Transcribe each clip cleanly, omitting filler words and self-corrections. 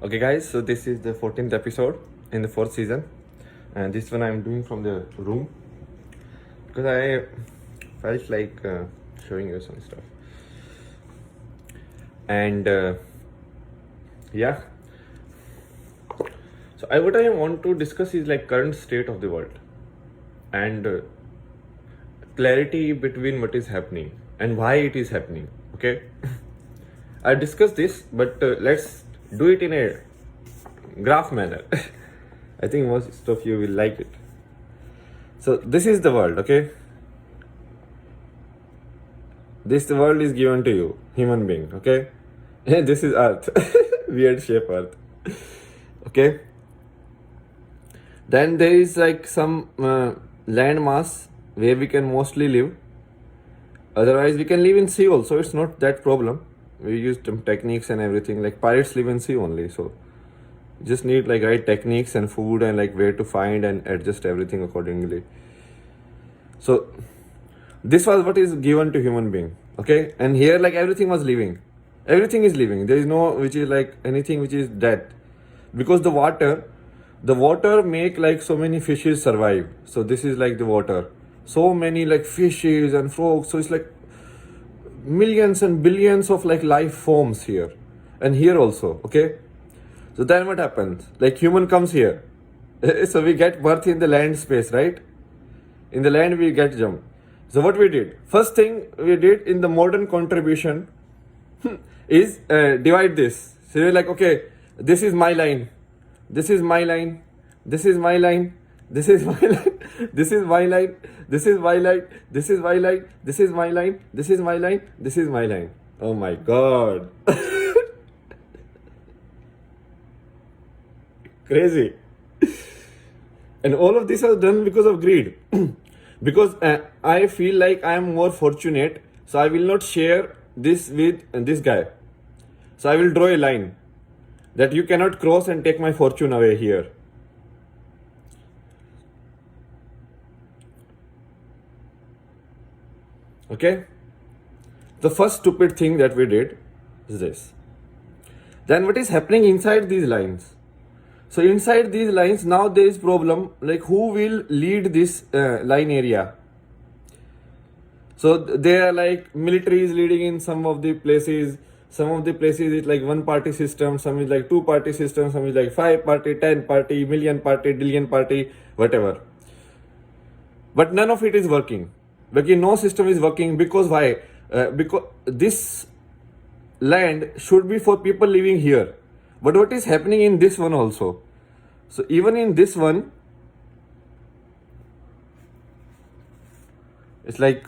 Okay, guys, so this is the 14th episode in the fourth season, and this one I'm doing from the room because I felt like showing you some stuff. And yeah, so what I want to discuss is like current state of the world and clarity between what is happening and why it is happening. Okay, I discussed this, but let's do it in a graph manner. I think most of you will like it. So this is the world, okay? This world is given to you, human being, okay? This is Earth, weird shape Earth, okay? Then there is like some land mass where we can mostly live. Otherwise, we can live in sea also. It's not that problem. We use some techniques and everything. Like pirates live in sea only, so just need like right techniques and food and like where to find and adjust everything accordingly. So this was what is given to human being, okay? And here like everything was living, everything is living. There is no which is like anything which is dead, because the water make like so many fishes survive. So this is like the water, so many like fishes and frogs. So it's like millions and billions of like life forms here and here also, okay? So then what happens? Like human comes here. So we get birth in the land space, right? In the land we get jump. So what we did? First thing we did in the modern contribution is divide this. So you're like, okay, this is my line. This is my line. This is my line. This is my line. This is my line. This is my line. This is my line. This is my line. This is my line. This is my line. Oh my God. Crazy. And all of this was done because of greed. Because I feel like I am more fortunate, so I will not share this with this guy. So I will draw a line that you cannot cross and take my fortune away here. Okay? The first stupid thing that we did is this. Then what is happening inside these lines? So inside these lines, now there is problem, like who will lead this line area? So they are like military is leading in some of the places. Some of the places is like one party system, some is like two party system, some is like 5 party, 10 party, million party, billion party, whatever. But none of it is working. Because no system is working. Because why? Because this land should be for people living here. But what is happening in this one also? So even in this one, it's like,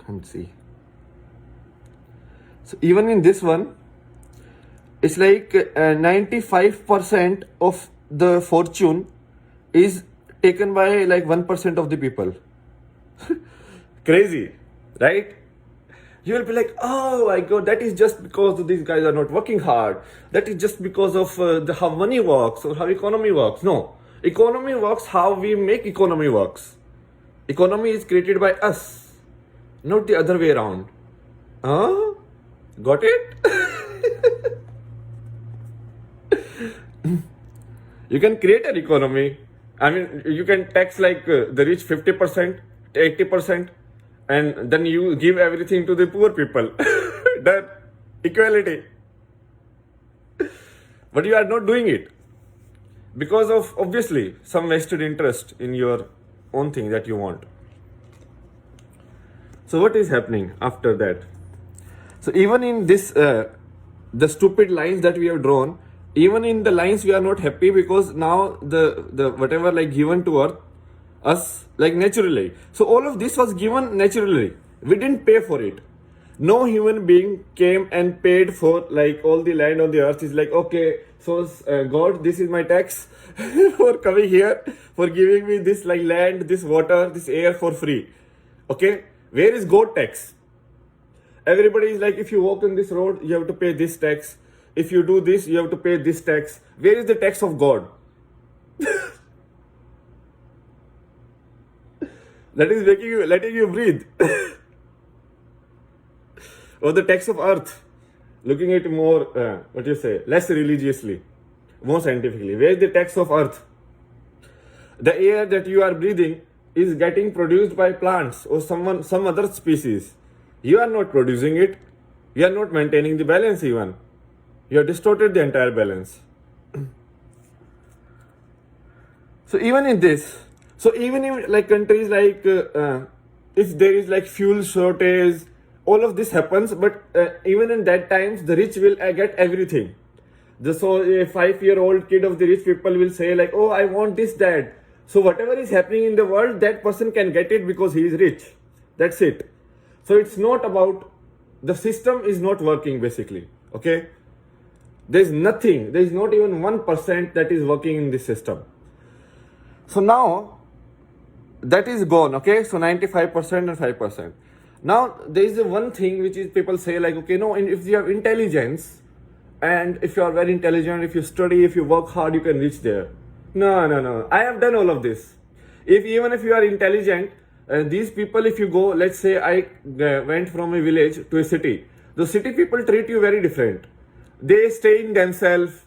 can't see. So even in this one, it's like 95% of the fortune is taken by like 1% of the people. Crazy, right? You will be like, oh my God, that is just because these guys are not working hard. That is just because of how money works or how economy works. No, economy works how we make economy works. Economy is created by us, not the other way around. Huh? Got it? You can create an economy. I mean, you can tax like the rich 50%, 80%. And then you give everything to the poor people. Done. Equality. But you are not doing it because of obviously some vested interest in your own thing that you want. So what is happening after that? So even in this, the stupid lines that we have drawn, even in the lines we are not happy, because now the whatever like given to us like naturally. So all of this was given naturally. We didn't pay for it. No human being came and paid for like all the land on the earth. Is like, okay, so God, this is my tax for coming here, for giving me this like land, this water, this air for free. Okay, where is God tax? Everybody is like, if you walk on this road, you have to pay this tax. If you do this, you have to pay this tax. Where is the tax of God? That is making you, letting you breathe. Or the tax of earth. looking at more, less religiously, more scientifically. Where is the tax of earth? The air that you are breathing is getting produced by plants or some other species. You are not producing it. You are not maintaining the balance even. You have distorted the entire balance. So even in this, so even in like countries like if there is like fuel shortage, all of this happens. But even in that times, the rich will get everything. So a 5-year-old kid of the rich people will say like, oh, I want this, that. So whatever is happening in the world, that person can get it because he is rich. That's it. So it's not about, the system is not working basically. Okay. There's nothing. There is not even 1% that is working in this system. So now that is gone. Okay. So 95% and 5%. Now there is one thing which is people say like, okay, no, if you have intelligence, and if you are very intelligent, if you study, if you work hard, you can reach there. No. I have done all of this. Even if you are intelligent, these people, if you go, let's say I went from a village to a city. The city people treat you very different. They stay in themselves.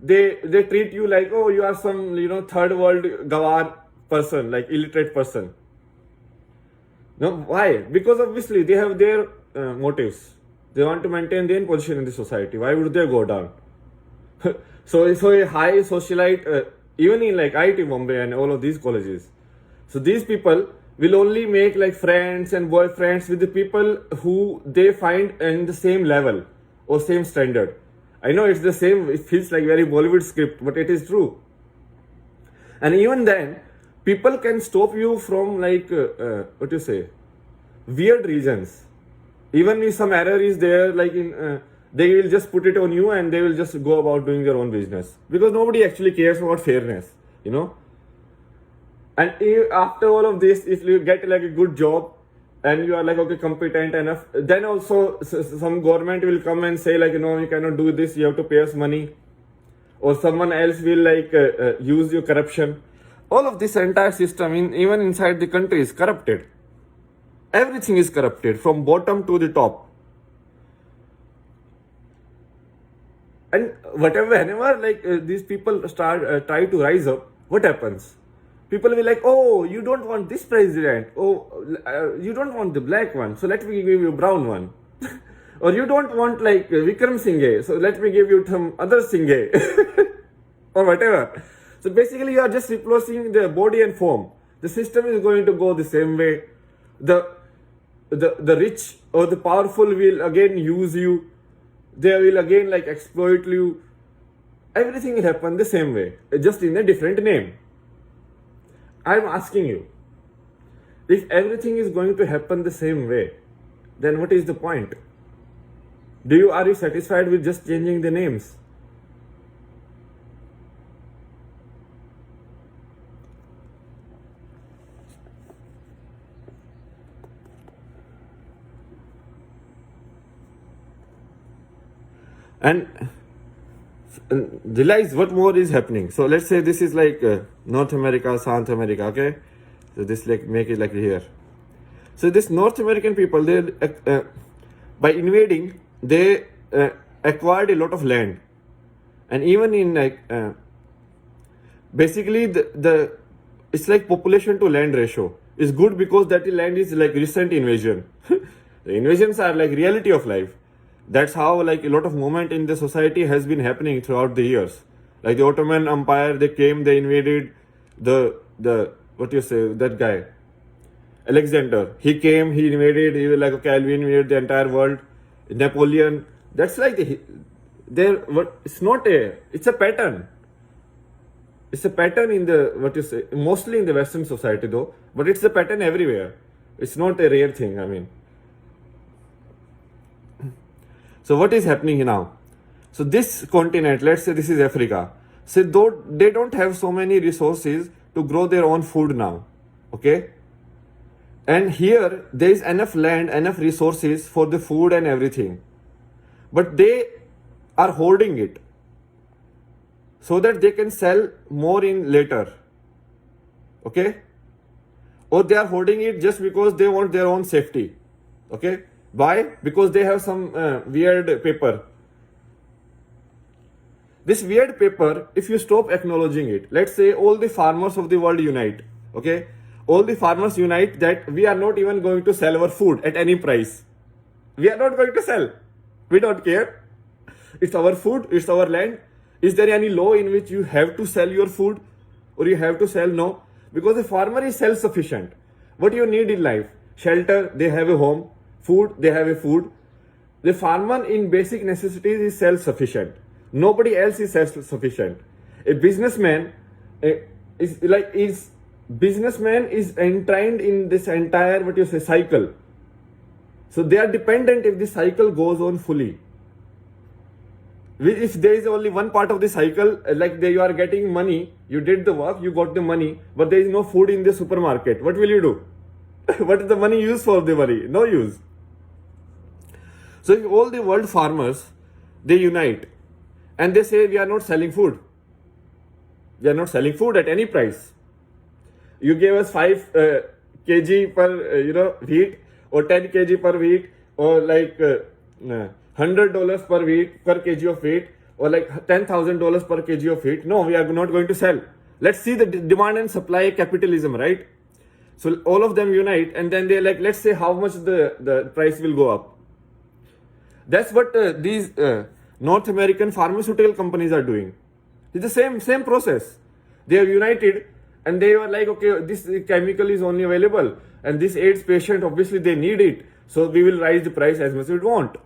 They treat you like, oh, you are some, third world gawar person, like illiterate person. No, why? Because obviously they have their motives. They want to maintain their position in the society. Why would they go down? So a high socialite, even in like IIT Bombay and all of these colleges. So these people will only make like friends and boyfriends with the people who they find in the same level or same standard. I know it's the same, it feels like very Bollywood script, but it is true. And even then, people can stop you from like, weird reasons. Even if some error is there, like they will just put it on you and they will just go about doing their own business. Because nobody actually cares about fairness, And after all of this, if you get like a good job and you are like, okay, competent enough, then also some government will come and say like, you cannot do this, you have to pay us money. Or someone else will like use your corruption. All of this entire system, even inside the country, is corrupted. Everything is corrupted from bottom to the top. And whenever like these people start try to rise up, what happens? People will be like, oh, you don't want this president. Oh, you don't want the black one. So let me give you brown one. Or you don't want like Vikram Singhe. So let me give you some other Singhe. Or whatever. So basically you are just replacing the body and form. The system is going to go the same way. The rich or the powerful will again use you. They will again like exploit you. Everything will happen the same way, just in a different name. I'm asking you, if everything is going to happen the same way, then what is the point? Are you satisfied with just changing the names? And realize what more is happening. So let's say this is like North America, South America, okay? So this like make it like here. So this North American people, they by invading, they acquired a lot of land. And even in like basically the it's like population to land ratio is good because that land is like recent invasion. The invasions are like reality of life. That's how like a lot of movement in the society has been happening throughout the years. Like the Ottoman Empire, they came, they invaded that guy, Alexander. He came, he invaded, he was like, okay, I'll invade the entire world. Napoleon, that's like it's a pattern. It's a pattern in the, mostly in the Western society though, but it's a pattern everywhere. It's not a rare thing, I mean. So what is happening now? So this continent, let's say this is Africa. So though they don't have so many resources to grow their own food now. Okay? And here there is enough land, enough resources for the food and everything. But they are hoarding it so that they can sell more in later. Okay? Or they are hoarding it just because they want their own safety. Okay? Why? Because they have some weird paper. This weird paper, if you stop acknowledging it, let's say all the farmers of the world unite, okay? All the farmers unite that we are not even going to sell our food at any price. We are not going to sell. We don't care. It's our food, it's our land. Is there any law in which you have to sell your food or you have to sell? No. Because a farmer is self-sufficient. What you need in life? Shelter, they have a home. Food, they have a food. The farmer in basic necessities is self-sufficient. Nobody else is self-sufficient. A businessman businessman is entrained in this entire cycle. So they are dependent if the cycle goes on fully. If there is only one part of the cycle, you are getting money, you did the work, you got the money, but there is no food in the supermarket. What will you do? What is the money used for? The money? No use. So if all the world farmers, they unite and they say we are not selling food. We are not selling food at any price. You gave us 5 kg per wheat, or 10 kg per wheat, or $100 per wheat per kg of wheat, or $10,000 per kg of wheat. No, we are not going to sell. Let's see the demand and supply capitalism, right? So all of them unite and then they let's say how much the price will go up. That's what these North American pharmaceutical companies are doing. It's the same process. They are united and they were like, okay, this chemical is only available and this AIDS patient, obviously they need it. So we will raise the price as much as we want.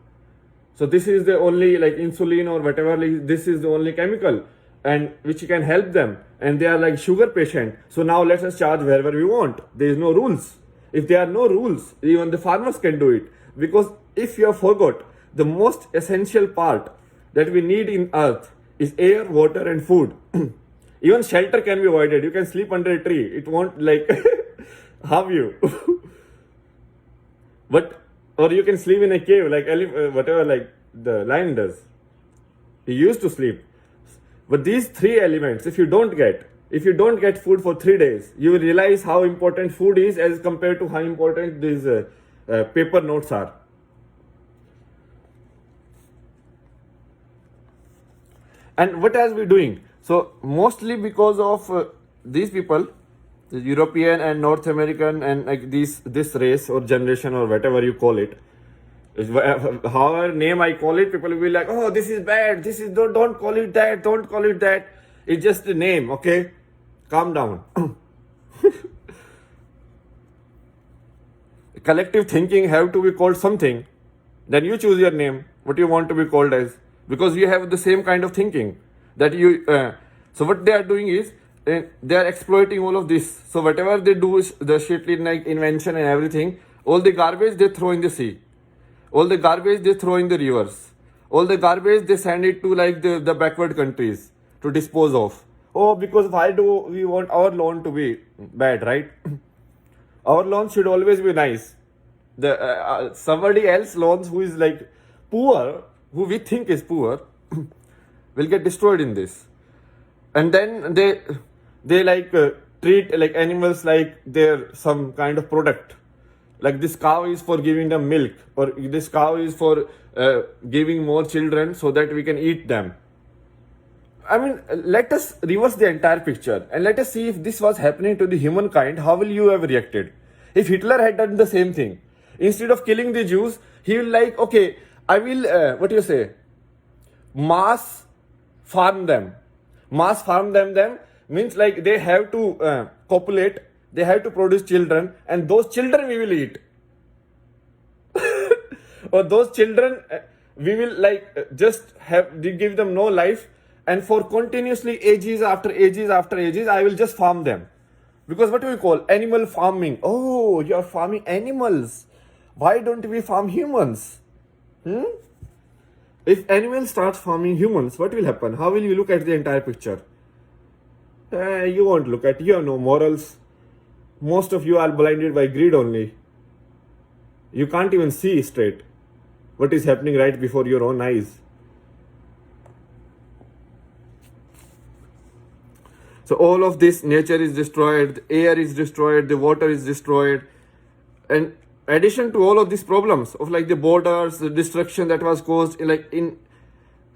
So this is the only insulin or whatever, this is the only chemical and which can help them. And they are sugar patient. So now let us charge wherever we want. There is no rules. If there are no rules, even the farmers can do it. Because if you have forgot, the most essential part that we need in earth is air, water and food. Even shelter can be avoided. You can sleep under a tree. It won't harm you. Or you can sleep in a cave whatever the lion does. He used to sleep. But these 3 elements, if you don't get food for 3 days, you will realize how important food is as compared to how important these paper notes are. And what are we doing? So mostly because of these people, the European and North American and this race or generation or whatever you call it, however name I call it, people will be like, oh, this is bad, this is don't call it that, don't call it that. It's just a name, okay? Calm down. Collective thinking have to be called something. Then you choose your name, what you want to be called as, because you have the same kind of thinking that you. So what they are doing is they are exploiting all of this. So whatever they do is the shit invention and everything. All the garbage they throw in the sea. All the garbage they throw in the rivers. All the garbage they send it to the backward countries to dispose of. Oh, because why do we want our loan to be bad, right? Our loans should always be nice. The somebody else loans who is poor, who we think is poor, will get destroyed in this. And then they treat animals like they're some kind of product. Like this cow is for giving them milk, or this cow is for giving more children so that we can eat them. I mean, let us reverse the entire picture and let us see if this was happening to the humankind, how will you have reacted? If Hitler had done the same thing, instead of killing the Jews, he will okay, I will, mass farm them. Mass farm them means they have to copulate, they have to produce children, and those children we will eat. Or those children we will just give them no life, and for continuously ages after ages after ages, I will just farm them. Because what do we call animal farming? Oh, you are farming animals. Why don't we farm humans? If animals start farming humans, what will happen? How will you look at the entire picture? You won't look at. You have no morals. Most of you are blinded by greed only. You can't even see straight what is happening right before your own eyes. So all of this, nature is destroyed, the air is destroyed, the water is destroyed, and addition to all of these problems of like the borders, the destruction that was caused in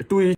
to each